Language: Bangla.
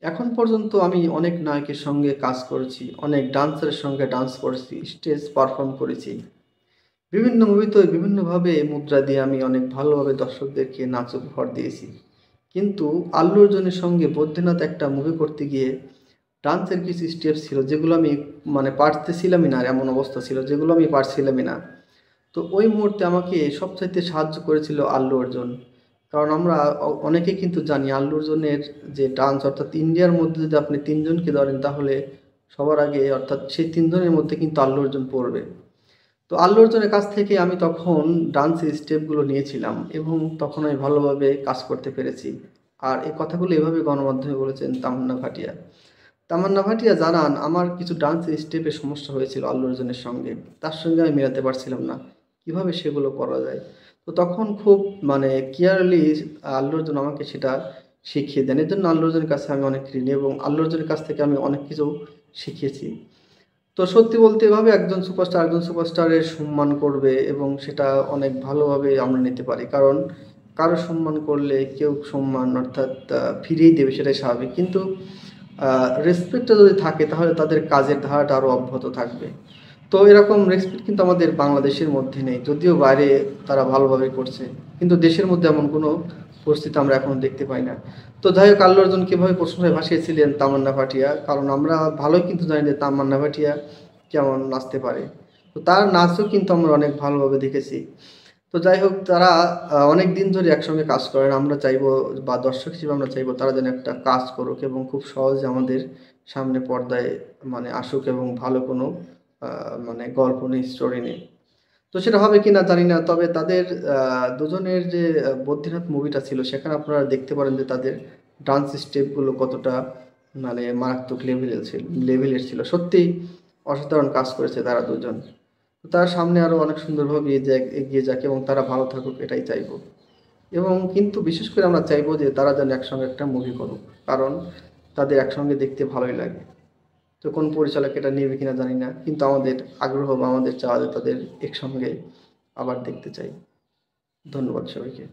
এখন পর্যন্ত আমি অনেক নায়কের সঙ্গে কাজ করেছি, অনেক ডান্সারের সঙ্গে ডান্স করেছি, স্টেজ পারফর্ম করেছি। বিভিন্ন মুভিতে বিভিন্নভাবে মুদ্রা দিয়ে আমি অনেক ভালোভাবে দর্শকদেরকে নাচ উপহার দিয়েছি। কিন্তু আল্লু অর্জুনের সঙ্গে বদ্রীনাথ একটা মুভি করতে গিয়ে ডান্সের কিছু স্টেপ ছিল যেগুলো আমি পারতেছিলামই না, আর এমন অবস্থা ছিল যেগুলো আমি পারছিলামই না। তো ওই মুহূর্তে আমাকে সবচাইতে সাহায্য করেছিল আল্লু অর্জুন। কারণ আমরা অনেকেই কিন্তু জানি আল্লু অর্জুনের যে ডান্স, অর্থাৎ ইন্ডিয়ার মধ্যে যদি আপনি ৩ জনকে ধরেন তাহলে সবার আগে অর্থাৎ সেই ৩ জনের মধ্যে কিন্তু আল্লু অর্জুন পড়বে। তো আল্লু অর্জুনের কাছ থেকে আমি তখন ডান্সের স্টেপগুলো নিয়েছিলাম এবং তখন আমি ভালোভাবে কাজ করতে পেরেছি। আর এই কথাগুলো এভাবে গণমাধ্যমে বলেছেন তামান্না ভাটিয়া। তামান্না ভাটিয়া জানান, আমার কিছু ডান্সের স্টেপে সমস্যা হয়েছিল আল্লু অর্জুনের সঙ্গে। তার সঙ্গে আমি মেলাতে পারছিলাম না। কিভাবে সেগুলো করা যায়? তো তখন খুব কেয়ারলি আল্লু অর্জুন আমাকে সেটা শিখিয়ে দেন। এজন্য আল্লু অর্জুনের কাছে আমি অনেক ঋণী এবং আল্লু অর্জুনের কাছ থেকে আমি অনেক কিছু শিখেছি। তো সত্যি বলতে এভাবে একজন সুপারস্টার আরেকজন সুপারস্টারের সম্মান করবে এবং সেটা অনেক ভালোভাবে আমরা নিতে পারি। কারণ কারো সম্মান করলে কেউ সম্মান অর্থাৎ ফিরিয়েই দেবে, সেটাই স্বাভাবিক। কিন্তু রেসপেক্টটা যদি থাকে তাহলে তাদের কাজের ধারাটা আরও অব্যাহত থাকবে। তো এরকম রেসপেক্ট কিন্তু আমাদের বাংলাদেশের মধ্যে নেই। যদিও বাইরে তারা ভালোভাবে করছে। কিন্তু দেশের মধ্যে এমন কোনো পরিস্থিতি আমরা এখনো দেখতে পাই না। তো যাই হোক, আল্লু অর্জুন কীভাবে প্রশংসায় ভাসিয়েছিলেন তামান্না ভাটিয়া, কারণ আমরা ভালোই কিন্তু জানি যে তামান্না ভাটিয়া কেমন নাচতে পারে। তো তার নাচও কিন্তু আমরা অনেক ভালোভাবে দেখেছি। তো যাই হোক, তারা অনেক দিন ধরে একসঙ্গে কাজ করেন। আমরা চাইবো বা দর্শক হিসেবে আমরা চাইবো তারা যেন একটা কাজ করুক এবং খুব সহজে আমাদের সামনে পর্দায় আসুক এবং ভালো কোনো গল্প নিয়ে, স্টোরি নিয়ে। তো সেটা হবে কিনা জানি না। তবে তাদের দুজনের যে 'বদ্রীনাথ' মুভিটা ছিল সেখানে আপনারা দেখতে পারেন যে তাদের ডান্স স্টেপগুলো কতটা মারাত্মক লেভেলের ছিল। সত্যিই অসাধারণ কাজ করেছে তারা দুজন। তো তারা সামনে আরো অনেক সুন্দরভাবে এগিয়ে যাক এবং তারা ভালো থাকুক, এটাই চাইবো। এবং কিন্তু বিশেষ করে আমরা চাইবো যে তারা যেন একসঙ্গে একটা মুভি করুক। কারণ তাদের একসঙ্গে দেখতে ভালোই লাগে। তো কোন পরিচালক এটা নিবে কিনা জানি না। কিন্তু আমাদের আগ্রহ বা আমাদের চাওয়া যে তাদের একসঙ্গে আবার দেখতে চাই। ধন্যবাদ সবাইকে।